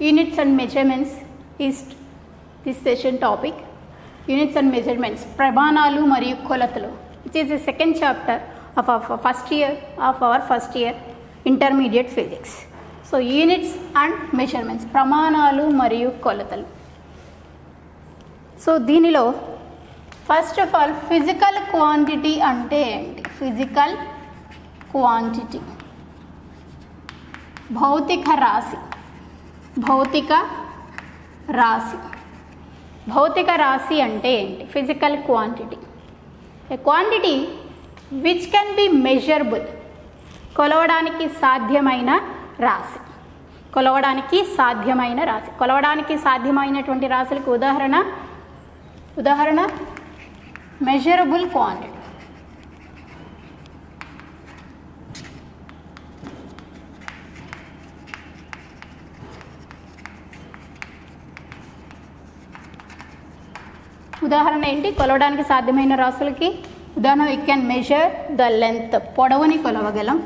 Units and measurements is this session topic. Units and measurements, ప్రమాణాలు మరియు కొలతలు. It is the second chapter of our first year intermediate physics. So units and measurements, ప్రమాణాలు మరియు కొలతలు. So దీనిలో first of all physical quantity అంటే ఏంటి? Physical quantity భౌతిక రాశి. భౌతిక రాశి భౌతిక రాశి అంటే ఏంటి? Physical quantity, A quantity which can be measurable, కొలవడానికి సాధ్యమైన రాశి. కొలవడానికి సాధ్యమైన రాశి. కొలవడానికి సాధ్యమైనటువంటి రాశులకు ఉదాహరణ మెజరబుల్ క్వాంటిటీ. ఉదాహరణ ఏంటి? కొలవడానికి సాధ్యమైన రాశులకి ఉదాహరణ, we can measure the length, పొడవుని కొలవగలం.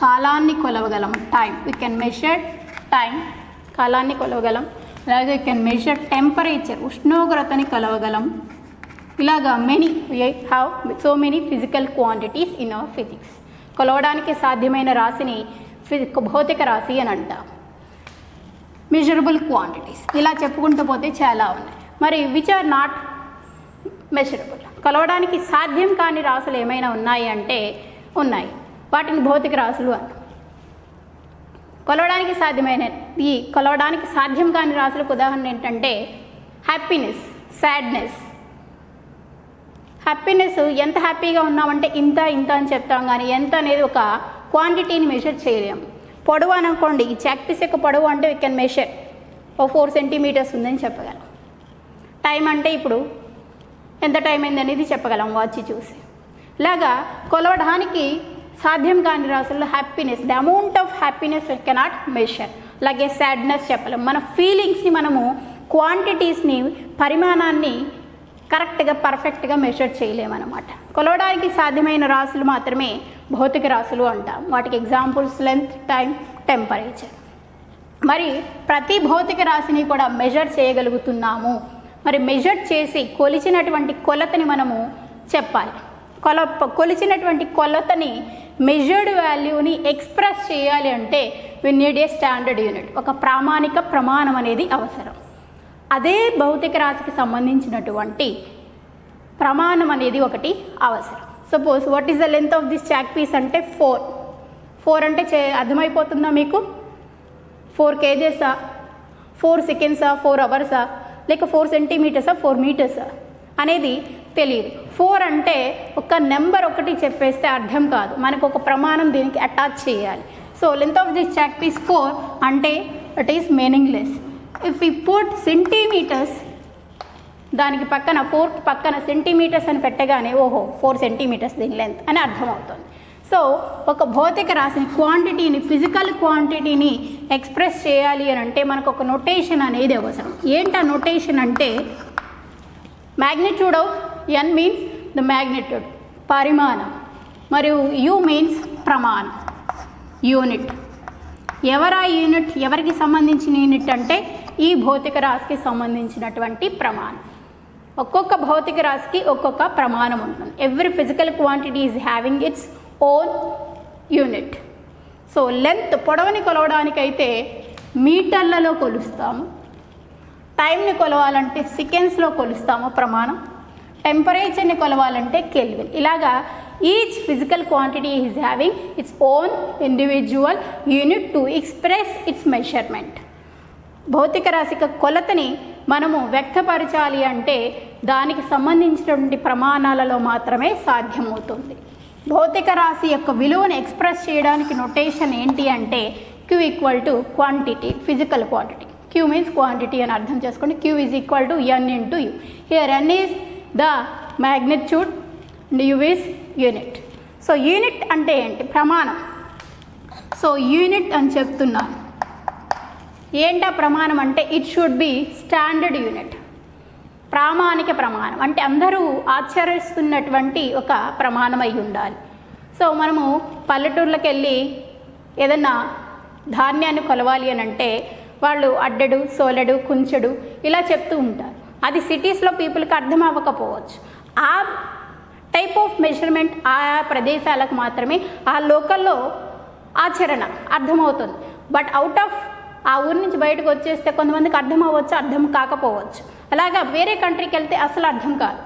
కాలాన్ని కొలవగలం, time. We can measure time, కాలాన్ని కొలవగలం. అలాగే వీ కెన్ మెజర్ టెంపరేచర్, ఉష్ణోగ్రతని కొలవగలం. ఇలాగా we have so many physical quantities in our physics. కొలవడానికి సాధ్యమైన రాశిని భౌతిక రాశి అని అంటాం. మెజరబుల్ క్వాంటిటీస్ ఇలా చెప్పుకుంటూ పోతే చాలా ఉన్నాయి. మరి విచ్ ఆర్ నాట్ మెజరబుల్, కొలవడానికి సాధ్యం కాని రాశులు ఏమైనా ఉన్నాయి అంటే ఉన్నాయి. వాటిని భౌతిక రాశులు అంటాం. కొలవడానికి సాధ్యం కాని రాశులకు ఉదాహరణ ఏంటంటే హ్యాపీనెస్, సాడ్నెస్. హ్యాపీనెస్, ఎంత హ్యాపీగా ఉన్నామంటే ఇంత అని చెప్తాం, కానీ ఎంత అనేది ఒక క్వాంటిటీని మెజర్ చేయలేము. పొడవు అనుకోండి, ఈ చాక్పీస్ యొక్క పొడవు అంటే వీ కెన్ మెషర్ 4 సెంటీమీటర్స్ ఉందని చెప్పగలం. టైం అంటే ఇప్పుడు ఎంత టైం అయింది అనేది చెప్పగలం వాచ్ చూసి. ఇలాగా కొలవడానికి సాధ్యం కాని రాశుల్లో happiness, the amount of happiness we cannot measure. అలాగే సాడ్నెస్ చెప్పలేం. మన ఫీలింగ్స్ని మనము, క్వాంటిటీస్ని, పరిమాణాన్ని కరెక్ట్గా పర్ఫెక్ట్గా మెషర్ చేయలేమన్నమాట. కొలవడానికి సాధ్యమైన రాశులు మాత్రమే భౌతిక రాశులు అంటాం. వాటికి ఎగ్జాంపుల్స్ లెంత్, టైం, టెంపరేచర్. మరి ప్రతి భౌతిక రాశిని కూడా మెజర్ చేయగలుగుతున్నాము. మరి మెజర్ చేసి కొలిచినటువంటి కొలతని మనము చెప్పాలి. కొలిచినటువంటి కొలతని, మెజర్డ్ వాల్యూని ఎక్స్ప్రెస్ చేయాలి అంటే we need a standard unit, ఒక ప్రామాణిక ప్రమాణం అనేది అవసరం. అదే భౌతిక రాశికి సంబంధించినటువంటి ప్రమాణం అనేది ఒకటి అవసరం. Suppose what is the length of this chalk piece అంటే 4 అంటే అర్థమైపోతుందా మీకు? 4 kgsా, 4 సెకండ్సా, 4 అవర్సా, లేక 4 సెంటీమీటర్సా, 4 మీటర్సా అనేది తెలియదు. 4 అంటే ఒక నెంబర్ ఒకటి చెప్పేస్తే అర్థం కాదు, మనకు ఒక ప్రమాణం దీనికి అటాచ్ చేయాలి. So length of this chalk piece 4 అంటే it is meaningless. If you put centimetres, దానికి పక్కన 4 పక్కన సెంటీమీటర్స్ అని పెట్టగానే ఓహో 4 సెంటీమీటర్స్ దీని లెంత్ అని అర్థమవుతుంది. సో ఒక భౌతిక రాశిని, క్వాంటిటీని, ఫిజికల్ క్వాంటిటీని ఎక్స్ప్రెస్ చేయాలి అని అంటే మనకు ఒక నొటేషన్ అనేది అవసరం. ఏంటా నొటేషన్ అంటే magnitude of N means the magnitude, పరిమాణం, మరియు యు మీన్స్ ప్రమాణం, యూనిట్. ఎవరా యూనిట్? ఎవరికి సంబంధించిన యూనిట్ అంటే ఈ భౌతిక రాశికి సంబంధించినటువంటి ప్రమాణం. ఒక్కొక్క భౌతిక రాశికి ఒక్కొక్క ప్రమాణం ఉంటుంది. Every physical quantity is having its own unit. So length, పొడవుని కొలవడానికైతే మీటర్లలో కొలుస్తాము. టైంని కొలవాలంటే సెకండ్స్లో కొలుస్తాము ప్రమాణం. టెంపరేచర్ని కొలవాలంటే కెల్విన్. ఇలాగా each physical quantity is having its own individual unit to express its measurement. భౌతిక రాశిక కొలతని మనము వ్యక్తపరచాలి అంటే దానికి సంబంధించినటువంటి ప్రమాణాలలో మాత్రమే సాధ్యమవుతుంది. భౌతిక రాశి యొక్క విలువను ఎక్స్ప్రెస్ చేయడానికి నొటేషన్ ఏంటి అంటే Q equal to quantity, physical quantity. Q means quantity అని అర్థం చేసుకోండి. Q is equal to N into U. Here N is the magnitude and U is unit. So unit అంటే ఏంటి? ప్రమాణం. సో యూనిట్ అని చెప్తున్నాను. ఏంటా ప్రమాణం అంటే it should be standard unit, ప్రామాణిక ప్రమాణం. అంటే అందరూ ఆచరిస్తున్నటువంటి ఒక ప్రమాణం అయి ఉండాలి. సో మనము పల్లెటూర్లకు వెళ్ళి ఏదన్నా ధాన్యాన్ని కొలవాలి అని అంటే వాళ్ళు అడ్డడు, సోలెడు, కుంచెడు ఇలా చెప్తూ ఉంటారు. అది సిటీస్లో పీపుల్కి అర్థం అవ్వకపోవచ్చు. ఆ టైప్ ఆఫ్ మెజర్మెంట్ ఆయా ప్రదేశాలకు మాత్రమే ఆ లోకల్లో ఆచరణ అర్థమవుతుంది. బట్ అవుట్ ఆఫ్ ఆ ఊరి నుంచి బయటకు వచ్చేస్తే కొంతమందికి అర్థం అవ్వచ్చు, అర్థం కాకపోవచ్చు. అలాగా వేరే కంట్రీకి వెళ్తే అసలు అర్థం కాదు.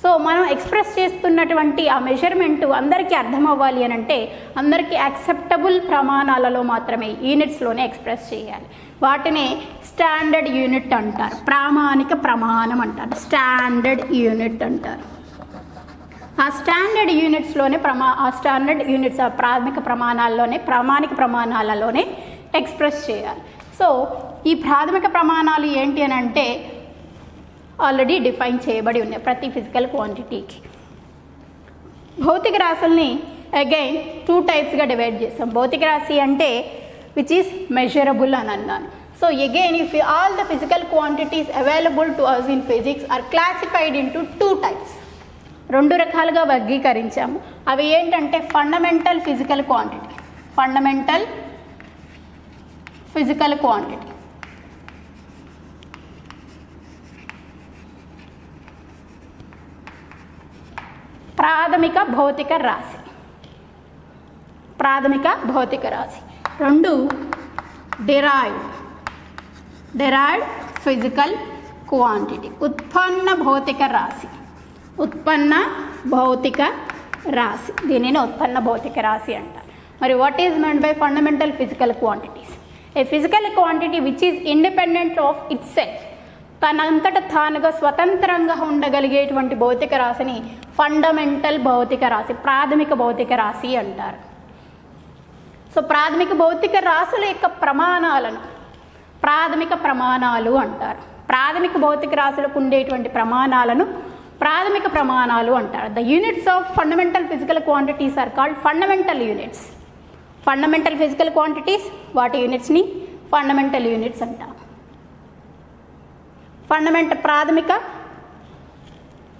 సో మనం ఎక్స్ప్రెస్ చేస్తున్నటువంటి ఆ మెజర్మెంట్ అందరికీ అర్థం అవ్వాలి అని అంటే అందరికీ యాక్సెప్టబుల్ ప్రమాణాలలో మాత్రమే, యూనిట్స్లోనే ఎక్స్ప్రెస్ చేయాలి. వాటిని స్టాండర్డ్ యూనిట్ అంటారు, ప్రామాణిక ప్రమాణం అంటారు, స్టాండర్డ్ యూనిట్ అంటారు. ఆ స్టాండర్డ్ యూనిట్స్లోనే ఆ స్టాండర్డ్ యూనిట్స్ ఆ ప్రాథమిక ప్రమాణాల్లోనే, ప్రామాణిక ప్రమాణాలలోనే ఎక్స్ప్రెస్ చేయాలి. సో ఈ ప్రాథమిక ప్రమాణాలు ఏంటి అని అంటే ఆల్రెడీ డిఫైన్ చేయబడి ఉన్నాయి ప్రతి ఫిజికల్ క్వాంటిటీకి. భౌతిక రాశుల్ని అగైన్ 2 టైప్స్గా డివైడ్ చేస్తాం. భౌతిక రాశి అంటే విచ్ ఈస్ మెజరబుల్ అని అన్నాను. So again if all the physical quantities available to us in physics are classified into 2 types. 2 రకాలుగా వర్గీకరించాము. అవి ఏంటంటే fundamental physical quantity, fundamental physical quantity, ప్రాథమిక భౌతిక రాశి, ప్రాథమిక భౌతిక రాశి. 2 డిరైవ్డ్ ఫిజికల్ క్వాంటిటీ, ఉత్పన్న భౌతిక రాశి, ఉత్పన్న భౌతిక రాశి. దీనిని ఉత్పన్న భౌతిక రాశి అంటారు. మరి what is meant by fundamental physical quantities? A physical quantity which is independent of itself, తనంతట తానుగా స్వతంత్రంగా ఉండగలిగేటువంటి భౌతిక రాశిని ఫండమెంటల్ భౌతిక రాశి, ప్రాథమిక భౌతిక రాశి అంటారు. సో ప్రాథమిక భౌతిక రాశుల యొక్క ప్రమాణాలను ప్రాథమిక ప్రమాణాలు అంటారు. ప్రాథమిక భౌతిక రాశులకు ఉండేటువంటి ప్రమాణాలను ప్రాథమిక ప్రమాణాలు అంటారు. The units of fundamental physical quantities are called fundamental units. Fundamental physical quantities వాటి యూనిట్స్ని ఫండమెంటల్ యూనిట్స్ అంటారు. ప్రాథమిక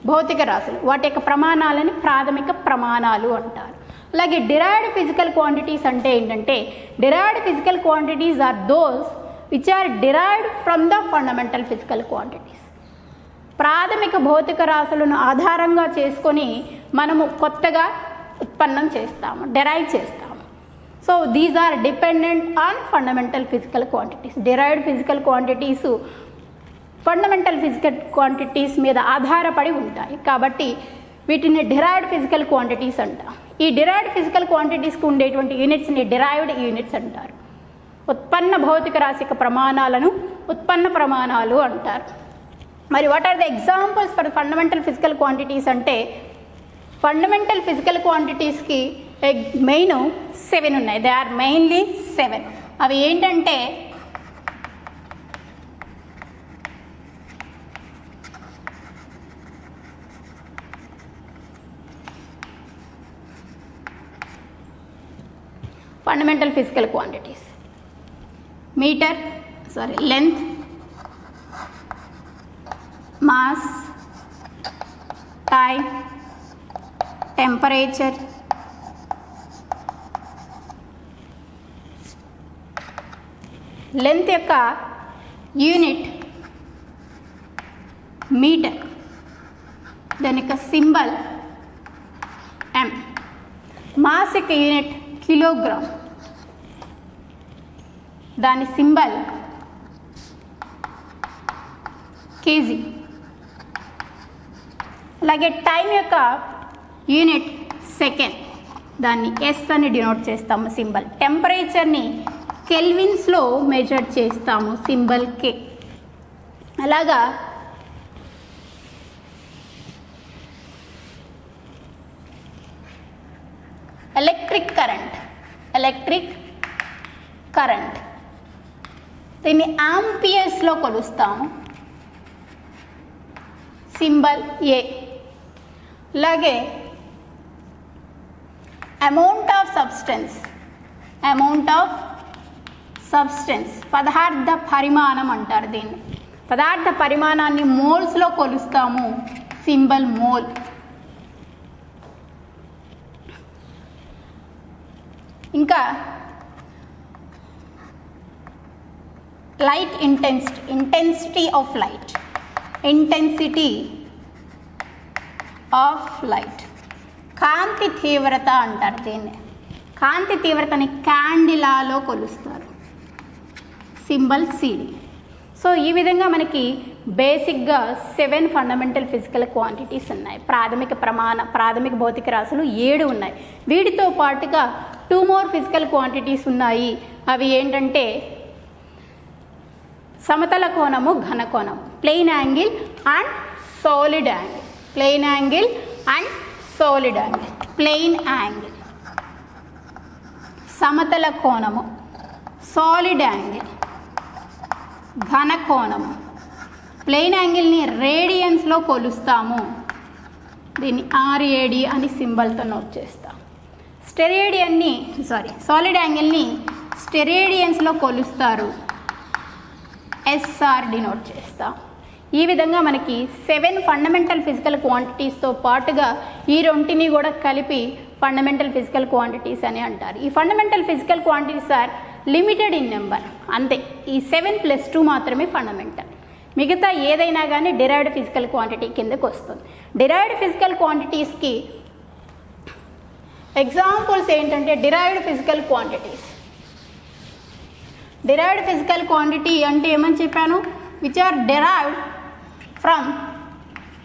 భౌతిక రాశులు వాటి యొక్క ప్రమాణాలని ప్రాథమిక ప్రమాణాలు అంటారు. అలాగే డిరైవ్డ్ ఫిజికల్ క్వాంటిటీస్ అంటే ఏంటంటే derived physical quantities are those which are derived from the fundamental physical quantities. ప్రాథమిక భౌతిక రాశులను ఆధారంగా చేసుకొని మనము కొత్తగా ఉత్పన్నం చేస్తాము, డెరైవ్ చేస్తాము. So these are dependent on fundamental physical quantities. Derived physical quantities fundamental physical quantities మీద ఆధారపడి ఉంటాయి కాబట్టి వీటిని డిరైవ్డ్ ఫిజికల్ క్వాంటిటీస్ అంటారు. ఈ డిరైవ్డ్ ఫిజికల్ క్వాంటిటీస్కి ఉండేటువంటి యూనిట్స్ని డిరైవ్డ్ యూనిట్స్ అంటారు. ఉత్పన్న భౌతిక రాశిక ప్రమాణాలను ఉత్పన్న ప్రమాణాలు అంటారు. మరి what are the examples for fundamental physical quantities అంటే ఫండమెంటల్ ఫిజికల్ క్వాంటిటీస్కి మెయిన్ 7 ఉన్నాయి. They are mainly 7. అవి ఏంటంటే fundamental physical quantities length, mass, time, temperature, length యొక్క యూనిట్ మీటర్, దాని యొక్క సింబల్ m. మాస్ యొక్క యూనిట్ కిలోగ్రామ్, దాని సింబల్ కేజీ. అలాగే టైం యొక్క యూనిట్ సెకండ్, దాన్ని ఎస్ అని డినోట్ చేస్తాము సింబల్. టెంపరేచర్ని కెల్విన్స్లో మెజర్ చేస్తాము సింబల్ కే. అలాగా ఎలక్ట్రిక్ కరెంట్ దీన్ని ఆంపియర్స్లో కొలుస్తాము సింబల్ ఏ. అలాగే అమౌంట్ ఆఫ్ సబ్స్టెన్స్ పదార్థ పరిమాణం అంటారు దీన్ని. పదార్థ పరిమాణాన్ని మోల్స్లో కొలుస్తాము సింబల్ మోల్. ఇంకా light intensity of light, intensity of light, కాంతి తీవ్రత అంటారు దీన్ని. కాంతి తీవ్రతని క్యాండిలాలో కొలుస్తారు, సింబల్ సిడి. సో ఈ విధంగా మనకి బేసిక్గా 7 ఫండమెంటల్ ఫిజికల్ క్వాంటిటీస్ ఉన్నాయి. ప్రాథమిక భౌతిక రాశులు 7 ఉన్నాయి. వీటితో పాటుగా 2 more ఫిజికల్ క్వాంటిటీస్ ఉన్నాయి. అవి ఏంటంటే సమతల కోణము, ఘన కోణము, plane angle and solid angle. Plane angle and solid angle. Plane angle సమతల కోణము, సాలిడ్ యాంగిల్ ఘన కోణము. ప్లెయిన్ యాంగిల్ని రేడియన్స్లో కొలుస్తాము, దీన్ని RAD అని సింబల్తో నోట్ చేస్తాం. సాలిడ్ యాంగిల్ని స్టెరేడియన్స్లో కొలుస్తారు, SR డినోట్ చేస్తాం. ఈ విధంగా మనకి 7 ఫండమెంటల్ ఫిజికల్ క్వాంటిటీస్తో పాటుగా ఈ రెంటిని కూడా కలిపి ఫండమెంటల్ ఫిజికల్ క్వాంటిటీస్ అని అంటారు. ఈ fundamental physical quantities are limited in number, అంతే. ఈ 7+2 మాత్రమే ఫండమెంటల్. మిగతా ఏదైనా కానీ డిరైవ్డ్ ఫిజికల్ క్వాంటిటీ కిందకు వస్తుంది. డిరైవ్డ్ ఫిజికల్ క్వాంటిటీస్కి ఎగ్జాంపుల్స్ ఏంటంటే derived physical quantities. Derived physical quantity అంటే ఏమని చెప్పాను? Which are derived from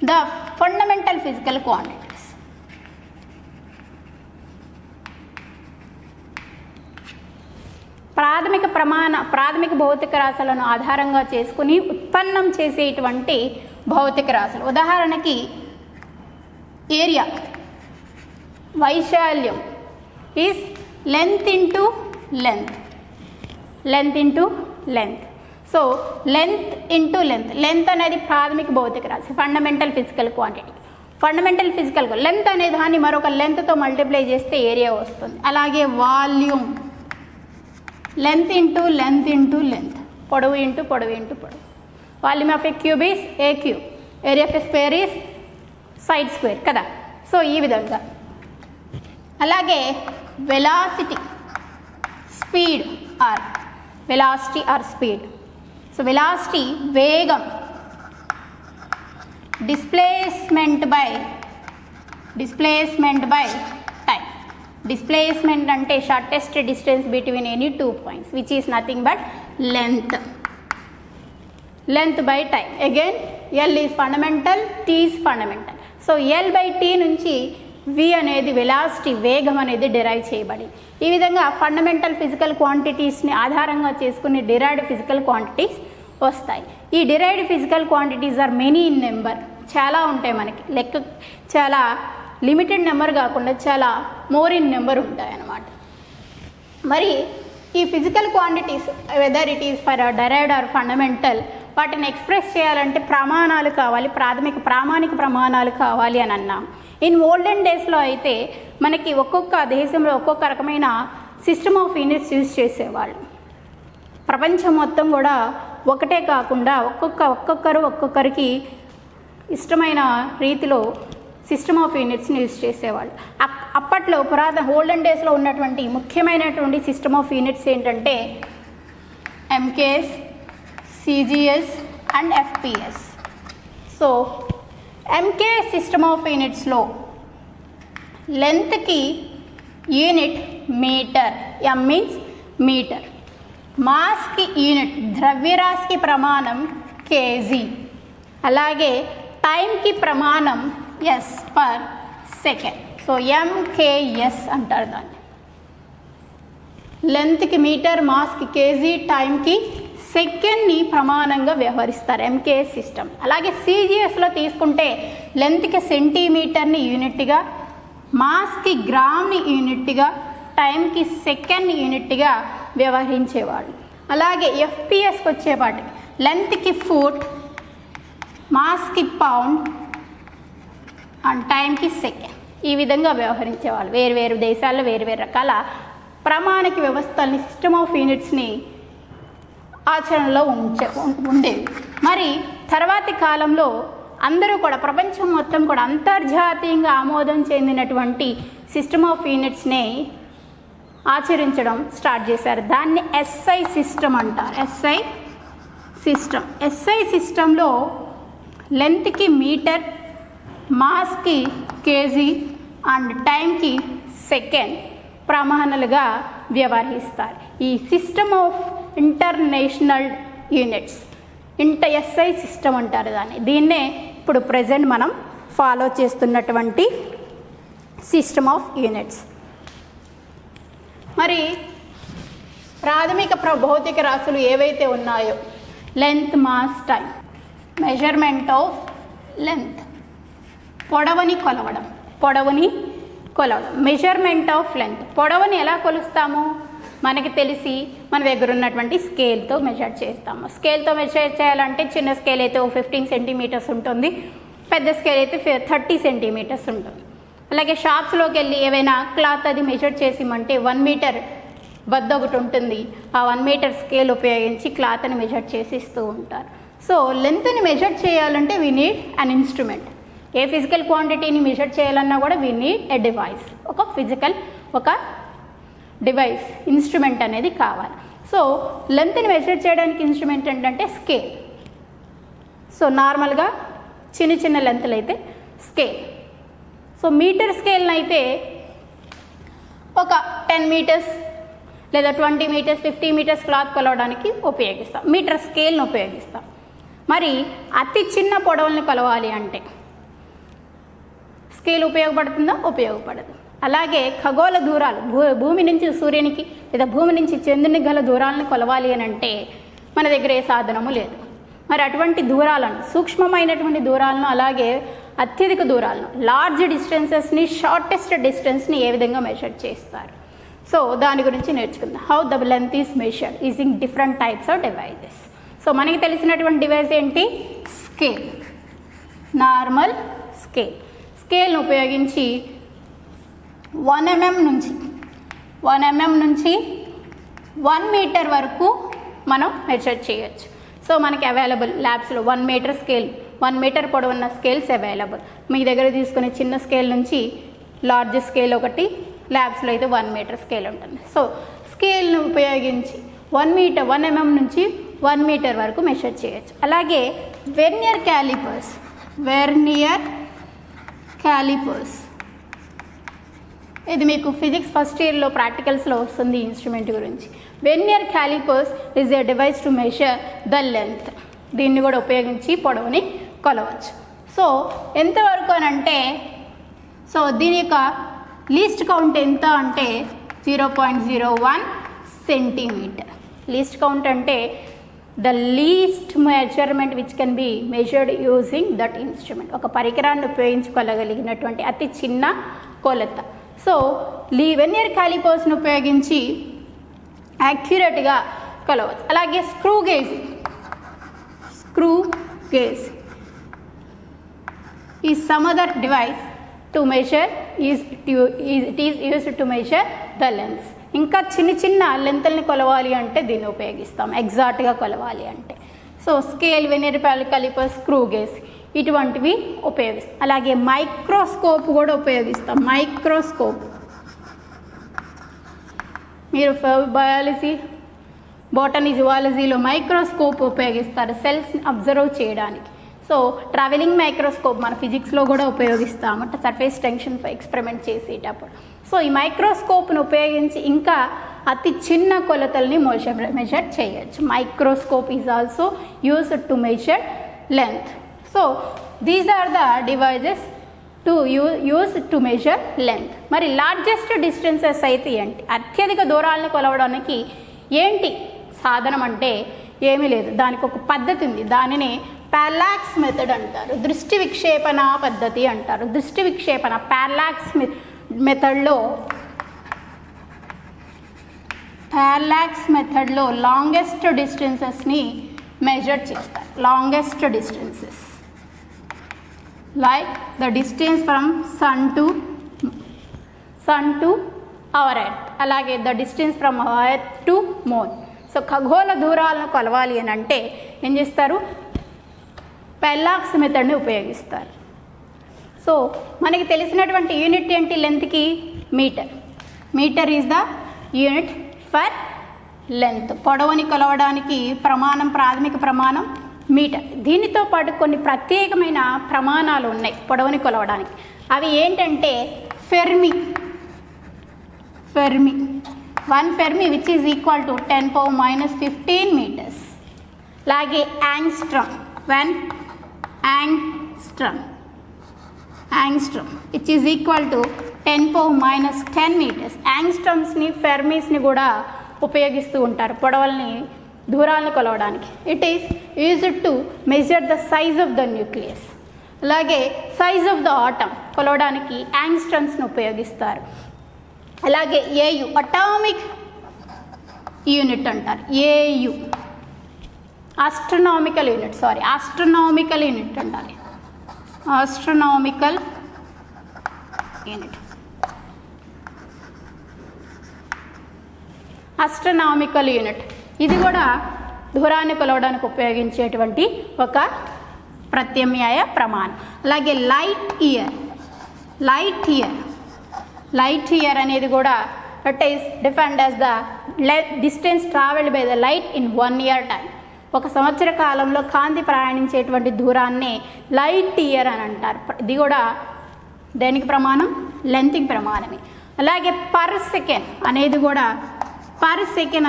the fundamental physical quantities. ప్రాథమిక భౌతిక రాశులను ఆధారంగా చేసుకుని ఉత్పన్నం చేసేటువంటి భౌతిక రాశులు. ఉదాహరణకి ఏరియా, వైశాల్యం is length into length, length into length. So length into length, length అనేది ప్రాథమిక భౌతిక రాశి, fundamental physical quantity. Fundamental physical length అనే దాన్ని మరొక లెంత్తో మల్టిప్లై చేస్తే ఏరియా వస్తుంది. అలాగే volume, length into length into length, పొడవు ఇంటూ పొడవు ఇంటూ పొడవు. Volume of a cube is a cube, area of a square is side square కదా. సో ఈ విధంగా. అలాగే velocity, speed or velocity or speed. So velocity వేగం, displacement by time. Displacement అంటే shortest distance between any 2 points which is nothing but length. Length by time. Again L is fundamental, T is fundamental. So L/T నుంచి V అనేది velocity, వేగం అనేది derive చేయబడి. ఈ విధంగా fundamental physical క్వాంటిటీస్ని ఆధారంగా చేసుకుని డిరైవ్డ్ ఫిజికల్ క్వాంటిటీస్ వస్తాయి. ఈ derived physical quantities are many in number, చాలా ఉంటాయి మనకి. లెక్క చాలా లిమిటెడ్ నెంబర్ కాకుండా చాలా మోర్ ఇన్ నెంబర్ ఉంటాయి అన్నమాట. మరి ఈ physical quantities whether it is for derived or fundamental, వాటిని ఎక్స్ప్రెస్ చేయాలంటే ప్రమాణాలు కావాలి, ప్రామాణిక ప్రమాణాలు కావాలి అని అన్నాం. ఇన్ ఓల్డెన్ డేస్లో అయితే మనకి ఒక్కొక్క దేశంలో ఒక్కొక్క రకమైన సిస్టమ్ ఆఫ్ యూనిట్స్ యూజ్ చేసేవాళ్ళు. ప్రపంచం మొత్తం కూడా ఒకటే కాకుండా ఒక్కొక్కరికి ఇష్టమైన రీతిలో సిస్టమ్ ఆఫ్ యూనిట్స్ని యూజ్ చేసేవాళ్ళు. అప్పట్లో ఓల్డెన్ డేస్లో ఉన్నటువంటి ముఖ్యమైనటువంటి సిస్టమ్ ఆఫ్ యూనిట్స్ ఏంటంటే MKS, CGS and FPS. So MKS system of యూనిట్స్లో లెంత్కి unit metre, M means metre. మాస్కి యూనిట్, ద్రవ్యరాశికి ప్రమాణం kg. అలాగే టైంకి ప్రమాణం S per second. So MKS అంటారు దాన్ని. లెంత్కి మీటర్, మాస్కి కేజీ, టైంకి సెకండ్ని ప్రమాణంగా వ్యవహరిస్తారు MKS సిస్టమ్. అలాగే CGSలో తీసుకుంటే లెంత్కి సెంటీమీటర్ని యూనిట్గా, మాస్కి గ్రామ్ని యూనిట్గా, టైంకి సెకండ్ యూనిట్గా వ్యవహరించేవాళ్ళు. అలాగే FPSకి వచ్చేపాటికి లెంత్కి ఫుట్, మాస్కి పౌండ్ అండ్ టైంకి సెకండ్. ఈ విధంగా వ్యవహరించేవాళ్ళు. వేరు దేశాల్లో వేరు రకాల ప్రామాణిక వ్యవస్థల్ని, సిస్టమ్ ఆఫ్ యూనిట్స్ని ఆచరణలో ఉండేవి. మరి తర్వాతి కాలంలో అందరూ కూడా ప్రపంచం మొత్తం కూడా అంతర్జాతీయంగా ఆమోదం చెందినటువంటి సిస్టమ్ ఆఫ్ యూనిట్స్ని ఆచరించడం స్టార్ట్ చేశారు. దాన్ని SI సిస్టమ్ అంటారు. SI system. ఎస్ఐ సిస్టంలో లెంత్కి మీటర్, మాస్కి కేజీ అండ్ టైంకి సెకండ్ ప్రమాణాలుగా వ్యవహరిస్తారు. ఈ system of international units SI system అంటారు దాన్ని. దీన్నే ఇప్పుడు ప్రజెంట్ మనం ఫాలో చేస్తున్నటువంటి సిస్టమ్ ఆఫ్ యూనిట్స్. మరి ప్రాథమిక భౌతిక రాశులు ఏవైతే ఉన్నాయో, length, mass, time. Measurement of length, పొడవుని కొలవడం. మెజర్మెంట్ ఆఫ్ లెంత్, పొడవుని ఎలా కొలుస్తాము? మనకి తెలిసి మన దగ్గర ఉన్నటువంటి స్కేల్తో మెజర్ చేస్తాము. స్కేల్తో మెజర్ చేయాలంటే చిన్న స్కేల్ అయితే 15 సెంటీమీటర్స్ ఉంటుంది, పెద్ద స్కేల్ అయితే 30 సెంటీమీటర్స్ ఉంటుంది. అలాగే షాప్స్లోకి వెళ్ళి ఏవైనా క్లాత్ అది మెజర్ చేసిమంటే 1 మీటర్ వద్ద ఒకటి ఉంటుంది, ఆ 1 మీటర్ స్కేల్ ఉపయోగించి క్లాత్ని మెజర్ చేసి ఇస్తూ ఉంటారు. సో లెంత్ని మెజర్ చేయాలంటే వీ నీడ్ అన్ ఇన్స్ట్రుమెంట్. ఏ ఫిజికల్ క్వాంటిటీని మెజర్ చేయాలన్నా కూడా వీ నీడ్ ఎ డివైస్. ఒక డివైస్, ఇన్స్ట్రుమెంట్ అనేది కావాలి. సో లెంత్ని మెజర్ చేయడానికి ఇన్స్ట్రుమెంట్ ఏంటంటే స్కేల్. సో నార్మల్గా చిన్న లెంత్లు అయితే స్కేల్. సో మీటర్ స్కేల్ని అయితే ఒక 10 మీటర్స్ లేదా 20 మీటర్స్, 50 మీటర్స్ క్లాత్ కొలవడానికి ఉపయోగిస్తాం, మీటర్ స్కేల్ని ఉపయోగిస్తాం. మరి అతి చిన్న పొడవుల్ని కొలవాలి అంటే స్కేల్ ఉపయోగపడుతుందా? ఉపయోగపడదు. అలాగే ఖగోళ దూరాలు, భూమి నుంచి సూర్యునికి లేదా భూమి నుంచి చంద్రునికి గల దూరాలను కొలవాలి అని అంటే మన దగ్గర ఏ సాధనము లేదు. మరి అటువంటి దూరాలను, సూక్ష్మమైనటువంటి దూరాలను, అలాగే అత్యధిక దూరాలను, లార్జ్ డిస్టెన్సెస్ని, షార్టెస్ట్ డిస్టెన్స్ని ఏ విధంగా మెజర్ చేస్తారు? సో దాని గురించి నేర్చుకుందాం. How the length is measured using different types of devices. So మనకి తెలిసినటువంటి డివైస్ ఏంటి? Scale, normal scale. స్కేల్ను ఉపయోగించి 1 mm నుంచి 1 మీటర్ వరకు మనం మెజర్ చేయొచ్చు. సో మనకి అవైలబుల్ ల్యాబ్స్లో 1 మీటర్ స్కేల్, 1 మీటర్ పొడవున్న స్కేల్స్ అవైలబుల్. మీ దగ్గర తీసుకునే చిన్న స్కేల్ నుంచి లార్జ్ స్కేల్ ఒకటి, ల్యాబ్స్లో అయితే 1 మీటర్ స్కేల్ ఉంటుంది. సో స్కేల్ను ఉపయోగించి 1 mm నుంచి 1 మీటర్ వరకు మెజర్ చేయొచ్చు. అలాగే వెర్నియర్ క్యాలిపర్స్, ఇది మీకు ఫిజిక్స్ ఫస్ట్ ఇయర్లో ప్రాక్టికల్స్లో వస్తుంది ఈ ఇన్స్ట్రుమెంట్ గురించి. Vernier callipers is a device to measure the length. దీన్ని కూడా ఉపయోగించి పొడవుని కొలవచ్చు. సో ఎంతవరకు అని అంటే, సో దీని యొక్క లీస్ట్ కౌంట్ ఎంత అంటే 0.01 సెంటీమీటర్. లీస్ట్ కౌంట్ అంటే the least measurement which can be measured using that instrument. ఒక పరికరాన్ని ఉపయోగించుకోగలిగినటువంటి అతి చిన్న కొలత. సో వెర్నియర్ క్యాలిపర్స్ను ఉపయోగించి యాక్యురేట్గా కొలవచ్చు. అలాగే screw gauge is some other device to measure it is used to measure the lens. ఇంకా చిన్న లెంత్ని కొలవాలి అంటే దీన్ని ఉపయోగిస్తాం, ఎగ్జాక్ట్గా కొలవాలి అంటే. So scale, vernier calliper, screw gauge ఇటువంటివి ఉపయోగిస్తాం. అలాగే మైక్రోస్కోప్ కూడా ఉపయోగిస్తాం. మీరు బయాలజీ, బోటనీ, జువాలజీలో మైక్రోస్కోప్ ఉపయోగిస్తారు సెల్స్ని అబ్జర్వ్ చేయడానికి. సో ట్రావెలింగ్ మైక్రోస్కోప్ మన ఫిజిక్స్లో కూడా ఉపయోగిస్తాము సర్ఫేస్ టెన్షన్ ఎక్స్పెరిమెంట్ చేసేటప్పుడు. సో ఈ మైక్రోస్కోప్ను ఉపయోగించి ఇంకా అతి చిన్న కొలతల్ని మెజర్ చేయొచ్చు. Microscope is also used to measure length. So these are the devices to use to measure length. మరి లార్జెస్ట్ డిస్టెన్సెస్ అయితే ఏంటి? అత్యధిక దూరాలను కొలవడానికి ఏంటి సాధనం అంటే ఏమీ లేదు, దానికి ఒక పద్ధతి ఉంది. దానిని పారాలాక్స్ మెథడ్ అంటారు, దృష్టి విక్షేపణ పద్ధతి అంటారు. దృష్టి విక్షేపణ పారాలాక్స్ మెథడ్లో లాంగెస్ట్ డిస్టెన్సెస్ని మెజర్ చేస్తారు. Longest distances like the distance from sun to our earth, అలాగే the distance from earth to moon. So ఖగోళ దూరాలను కొలవాలి అని అంటే ఏం చేస్తారు? పారాలాక్స్ మెథడ్ని ఉపయోగిస్తారు. సో మనకి తెలిసినటువంటి యూనిట్ ఏంటి లెంత్కి? Metre is the unit for length. పొడవుని కొలవడానికి ప్రమాణం, ప్రాథమిక ప్రమాణం మీటర్. దీనితో పాటు కొన్ని ప్రత్యేకమైన ప్రమాణాలు ఉన్నాయి పొడవుని కొలవడానికి. అవి ఏంటంటే fermi. 1 fermi which is equal to 10⁻⁻15 metres. అలాగే angstrom. 1 angstrom which is equal to 10⁻10 metres. యాంగ్స్ట్రమ్స్ని, ఫెర్మీస్ని కూడా ఉపయోగిస్తూ ఉంటారు పొడవల్ని, దూరాలను కొలవడానికి. It is used to measure the size of the nucleus. అలాగే సైజ్ ఆఫ్ ద ఆటమ్ కొలవడానికి యాంగ్స్ట్రమ్స్ని ఉపయోగిస్తారు. అలాగే ఏయు అటామిక్ యూనిట్ అంటారు. ఏయు ఆస్ట్రనామికల్ యూనిట్ అంటారు. Astronomical unit. ఆస్ట్రనామికల్ యూనిట్ ఇది కూడా దూరాన్ని కొలవడానికి ఉపయోగించేటువంటి ఒక ప్రత్యామ్నాయ ప్రమాణం. అలాగే లైట్ ఇయర్ అనేది కూడా it is defined as the distance travelled by the light in 1 year time. 1 సంవత్సర కాలంలో కాంతి ప్రయాణించేటువంటి దూరాన్ని లైట్ ఇయర్ అని అంటారు. ఇది కూడా దేనికి ప్రమాణం? లెంత్కి ప్రమాణమే. అలాగే పర్ సెకండ్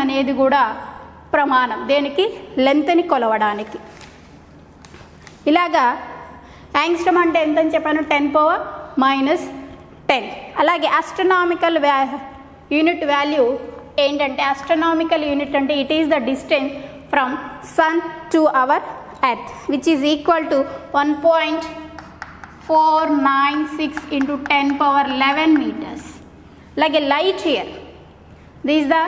అనేది కూడా ప్రమాణం దేనికి? లెంత్ని కొలవడానికి. ఇలాగా యాంగ్స్ట్రమ్ అంటే ఎంతని చెప్పాను? 10⁻10. అలాగే ఆస్ట్రనామికల్ యూనిట్ వాల్యూ ఏంటంటే, ఆస్ట్రనామికల్ యూనిట్ అంటే it is the distance from sun to our earth which is equal to 1.496 × 10⁻11 metres. అలాగే light year, this is the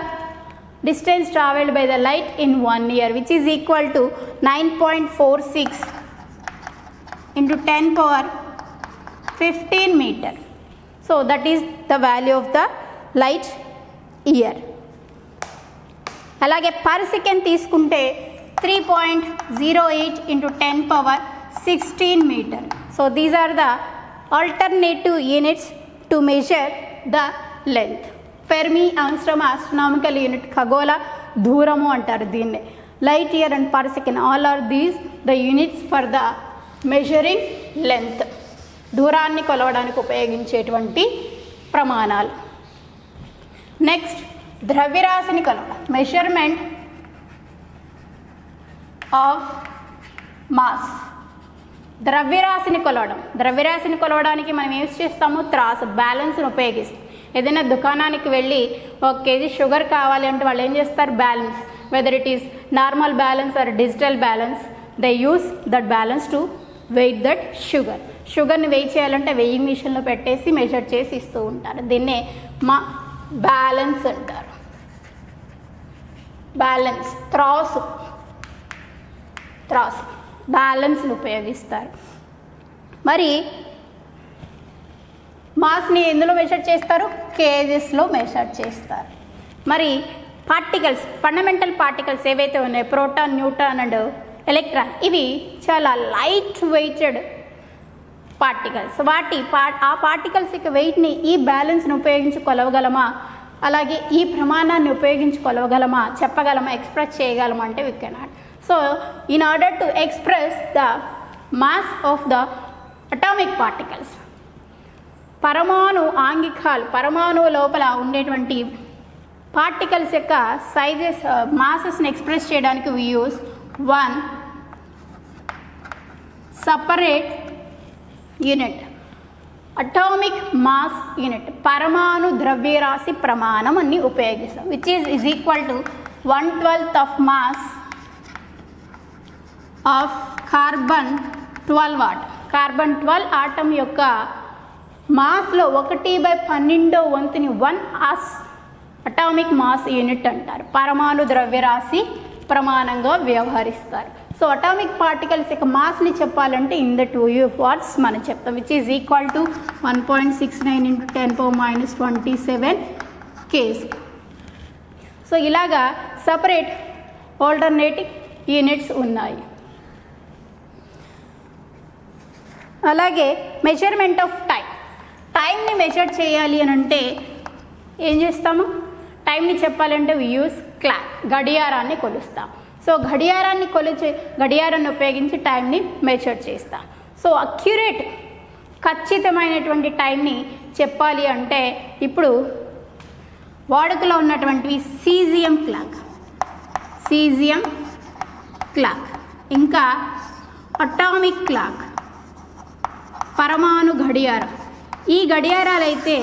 distance traveled by the light in 1 year which is equal to 9.46 into 10⁻15 meter. So that is the value of the light year. అలాగే per second తీసుకుంటే 3.08 into 10⁻16 meter. So these are the alternative units to measure the length. Fermi, angstrom, astronomical unit, ఖగోళ దూరము అంటారు దీన్ని. Light year and per second all are these the units for the measuring length. దూరాన్ని కొలవడానికి ఉపయోగించేటువంటి ప్రమాణాలు. Next ద్రవ్యరాశిని కొలవడం. Measurement of mass. ద్రవ్యరాశిని కొలవడానికి మనం ఏం చేస్తాము? త్రాసు, బ్యాలెన్స్ని ఉపయోగిస్తాం. ఏదైనా దుకాణానికి వెళ్ళి 1 kg షుగర్ కావాలి అంటే వాళ్ళు ఏం చేస్తారు? Balance. Whether it is normal balance or digital balance, they use that balance to weight that sugar. షుగర్ని వెయిట్ చేయాలంటే వెయింగ్ మిషన్లో పెట్టేసి మెజర్ చేసి ఇస్తూ ఉంటారు. దీన్నే బ్యాలెన్స్ అంటారు. బ్యాలెన్స్, త్రాసు బ్యాలెన్స్ని ఉపయోగిస్తారు. మరి మాస్ని ఎందులో మెజర్ చేస్తారు? కేజెస్లో మెజర్ చేస్తారు. మరి పార్టికల్స్, ఫండమెంటల్ పార్టికల్స్ ఏవైతే ఉన్నాయో, ప్రోటాన్, న్యూట్రాన్ అండ్ ఎలక్ట్రాన్, ఇవి చాలా లైట్ వెయిటెడ్ పార్టికల్స్. ఆ పార్టికల్స్ యొక్క వెయిట్ని ఈ బ్యాలెన్స్ని ఉపయోగించి కొలవగలమా, అలాగే ఈ ప్రమాణాన్ని ఉపయోగించి కొలవగలమా, చెప్పగలమా, ఎక్స్ప్రెస్ చేయగలమా అంటే we cannot. So in order to express the mass of the atomic particles, పరమాణువు లోపల ఉండేటువంటి పార్టికల్స్ యొక్క సైజెస్, మాసెస్ని ఎక్స్ప్రెస్ చేయడానికి we use 1 separate unit, atomic mass unit, పరమాణు ద్రవ్యరాశి ప్రమాణం అన్ని ఉపయోగిస్తాం. Which is equal to 1/12 of mass of carbon 12 atom. Carbon 12 atom యొక్క మాస్లో 1/12 వంతుని 1 అటామిక్ మాస్ యూనిట్ అంటారు. పరమాణు ద్రవ్యరాశి ప్రమాణంగా వ్యవహరిస్తారు. సో అటామిక్ పార్టికల్స్ యొక్క మాస్ని చెప్పాలంటే ఇన్ ద 2 parts మనం చెప్తాం. Which is equal to 1.69 × 10⁻27 kg. So ఇలాగా సపరేట్ ఆల్టర్నేటివ్ యూనిట్స్ ఉన్నాయి. అలాగే మెజర్మెంట్ ఆఫ్ టైంని మెజర్ చేయాలి అని అంటే ఏం చేస్తాము? టైంని చెప్పాలంటే వి యూస్ క్లాక్. గడియారాన్ని కొలుస్తాం. సో గడియారాన్ని ఉపయోగించి టైంని మెజర్ చేస్తాం. సో అక్యురేట్ ఖచ్చితమైనటువంటి టైంని చెప్పాలి అంటే ఇప్పుడు వాడుకలో ఉన్నటువంటి సీజియం క్లాక్ ఇంకా అటామిక్ క్లాక్, పరమాణు గడియారం. ఈ గడియారాలైతే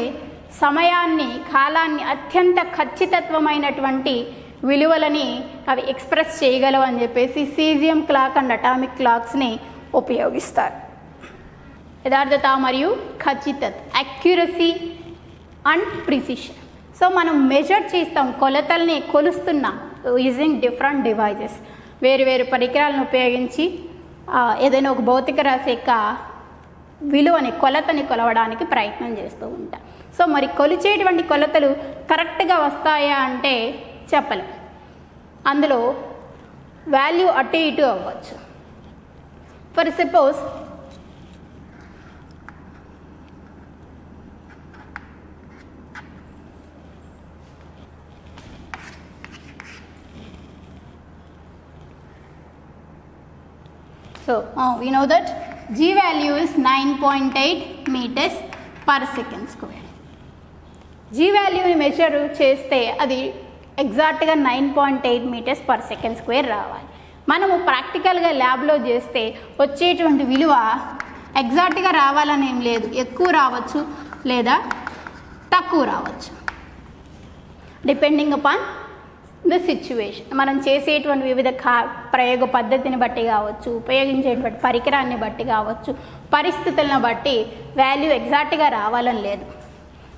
సమయాన్ని, కాలాన్ని అత్యంత ఖచ్చితత్వమైనటువంటి విలువలని అవి ఎక్స్ప్రెస్ చేయగలవు అని చెప్పేసి సీజియం క్లాక్ అండ్ అటామిక్ క్లాక్స్ని ఉపయోగిస్తారు. యథార్థత మరియు ఖచ్చితత్వం, అక్యురసీ అండ్ ప్రిసిషన్. సో మనం మెజర్ చేస్తాం, కొలతల్ని కొలుస్తున్నాం యూజింగ్ డిఫరెంట్ డివైజెస్. వేరు పరికరాలను ఉపయోగించి ఏదైనా ఒక భౌతిక రాశి యొక్క విలువని, కొలతని కొలవడానికి ప్రయత్నం చేస్తూ ఉంటాం. సో మరి కొలిచేటువంటి కొలతలు కరెక్ట్గా వస్తాయా అంటే చెప్పలేం. అందులో వాల్యూ అటు ఇటు అవ్వచ్చు. For suppose we know that G value is 9.8 meters per second square. G వాల్యూని మెజర్ చేస్తే అది ఎగ్జాక్ట్గా 9.8 meters per second square రావాలి. మనము ప్రాక్టికల్గా ల్యాబ్లో చేస్తే వచ్చేటువంటి విలువ ఎగ్జాక్ట్గా రావాలని ఏం లేదు, ఎక్కువ రావచ్చు లేదా తక్కువ రావచ్చు, డిపెండింగ్ అపాన్ ద సిచ్యువేషన్. మనం చేసేటువంటి వివిధ ప్రయోగ పద్ధతిని బట్టి కావచ్చు, ఉపయోగించేటువంటి పరికరాన్ని బట్టి కావచ్చు, పరిస్థితులను బట్టి వాల్యూ ఎగ్జాక్ట్గా రావాలని లేదు.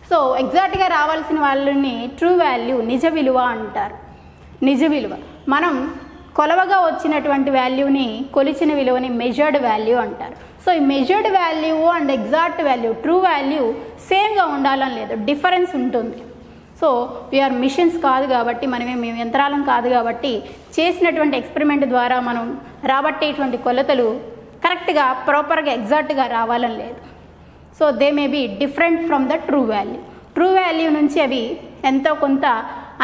సో ఎగ్జాక్ట్గా రావాల్సిన వాళ్ళని ట్రూ వాల్యూ, నిజ విలువ అంటారు. నిజ విలువ. మనం కొలవగా వచ్చినటువంటి వాల్యూని, కొలిచిన విలువని మెజర్డ్ వాల్యూ అంటారు. సో ఈ measured value and exact value, true value సేమ్గా ఉండాలని లేదు, డిఫరెన్స్ ఉంటుంది. సో వీఆర్ మిషన్స్ కాదు కాబట్టి, మేము యంత్రాలం కాదు కాబట్టి చేసినటువంటి ఎక్స్పెరిమెంట్ ద్వారా మనం రాబట్టేటువంటి కొలతలు కరెక్ట్గా, ప్రాపర్గా, ఎగ్జాక్ట్గా రావాలని లేదు. So they may be different from the true value. True value నుంచి అవి ఎంతో కొంత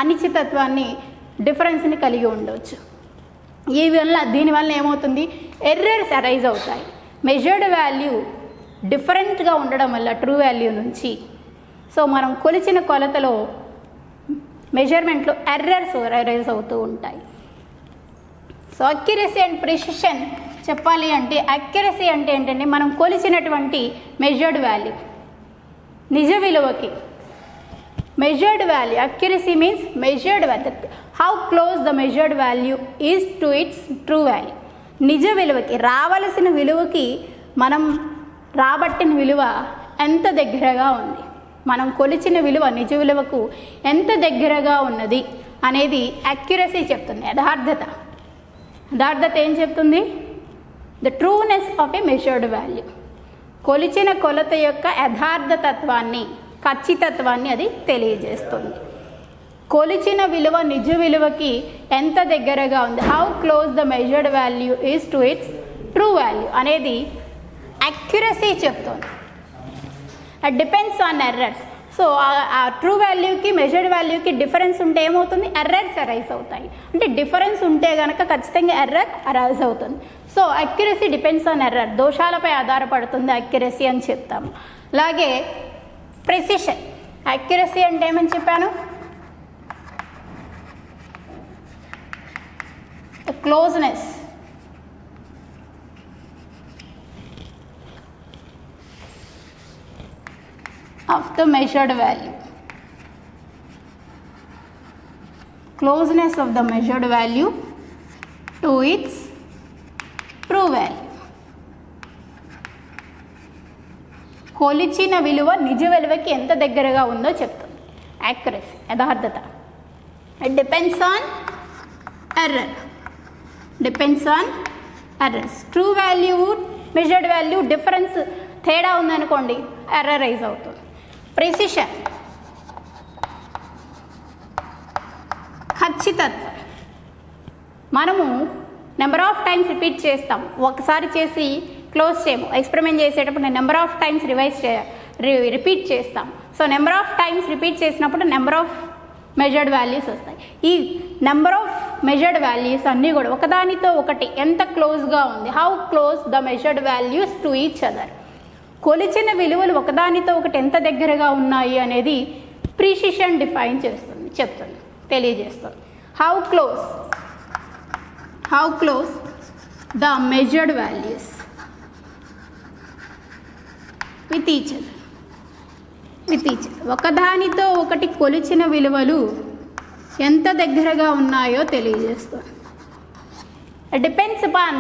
అనిశ్చితత్వాన్ని, డిఫరెన్స్ని కలిగి ఉండవచ్చు. దీనివల్ల ఏమవుతుంది, ఎర్రర్స్ అరైజ్ అవుతాయి. మెజర్డ్ వాల్యూ డిఫరెంట్గా ఉండడం వల్ల ట్రూ వాల్యూ నుంచి, సో మనం కొలిచిన కొలతలో మెజర్మెంట్లో ఎర్రర్స్ అరైజ్ అవుతూ ఉంటాయి. సో అక్యురసీ అండ్ ప్రిసిషన్ చెప్పాలి అంటే, అక్యురసీ అంటే ఏంటంటే మనం కొలిచినటువంటి మెజర్డ్ వాల్యూ, నిజ విలువకి measured value. Accuracy means measured value, how close the measured value is to it's true value. నిజ విలువకి, రావలసిన విలువకి మనం రాబట్టిన విలువ ఎంత దగ్గరగా ఉంది, మనం కొలిచిన విలువ నిజ విలువకు ఎంత దగ్గరగా ఉన్నది అనేది అక్యురసీ చెప్తుంది. యథార్థత ఏం చెప్తుంది, the trueness of A measured value. కొలిచిన కొలత యొక్క యథార్థతత్వాన్ని, ఖచ్చితత్వాన్ని అది తెలియజేస్తుంది. కొలిచిన విలువ నిజ విలువకి ఎంత దగ్గరగా ఉంది, how close the measured value is to it's true value అనేది అక్యురసీ చెప్తుంది. It depends on errors. So ఆ ట్రూ వాల్యూకి మెజర్డ్ వాల్యూకి డిఫరెన్స్ ఉంటే ఏమవుతుంది, ఎర్రర్స్ అరైజ్ అవుతాయి. అంటే డిఫరెన్స్ ఉంటే కనుక ఖచ్చితంగా ఎర్రర్ అరైజ్ అవుతుంది. So accuracy depends on error, దోషాలపై ఆధారపడుతుంది అక్యురసీ అని చెప్తాము. అలాగే ప్రెసిషన్. అక్యురసీ అంటే ఏమని చెప్పాను, closeness of the measured value. Closeness of the measured value to its true value. కొలిచిన విలువ నిజ విలువకి ఎంత దగ్గరగా ఉందో చెప్తుంది యాక్యురసీ, యథార్థత. It depends on error, depends on errors. True value, measured value difference తేడా ఉందనుకోండి, ఎర్రర్ రైజ్ అవుతుంది. ప్రెసిషన్, ఖచ్చితత్వం. మనము నెంబర్ ఆఫ్ టైమ్స్ రిపీట్ చేస్తాం, ఒకసారి చేసి క్లోజ్ చేయము. ఎక్స్పెరిమెంట్ చేసేటప్పుడు నెంబర్ ఆఫ్ టైమ్స్ రిపీట్ చేస్తాం. So number of times repeat చేసినప్పుడు నెంబర్ ఆఫ్ మెజర్డ్ వాల్యూస్ వస్తాయి. ఈ నెంబర్ ఆఫ్ మెజర్డ్ వాల్యూస్ అన్నీ కూడా ఒకదానితో ఒకటి ఎంత క్లోజ్గా ఉంది, how close the measured values to each other. కొలిచిన విలువలు ఒకదానితో ఒకటి ఎంత దగ్గరగా ఉన్నాయి అనేది ప్రిసిషన్ డిఫైన్ చేస్తుంది, చెప్తుంది, తెలియజేస్తుంది. How close the measured values with each other. ఒకదానితో ఒకటి కొలిచిన విలువలు ఎంత దగ్గరగా ఉన్నాయో తెలియజేస్తుంది. Depends upon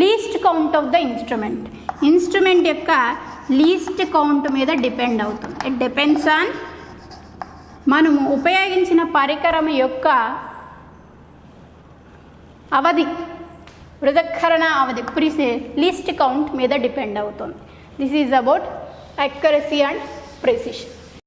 least count of the instrument. Instrument యొక్క లీస్ట్ కౌంట్ మీద డిపెండ్ అవుతుంది. ఇట్ డిపెండ్స్ ఆన్ మనము ఉపయోగించిన పరికరం యొక్క అవధి, పృథక్కరణ అవధి, లీస్ట్ కౌంట్ మీద డిపెండ్ అవుతుంది. This is about accuracy and precision.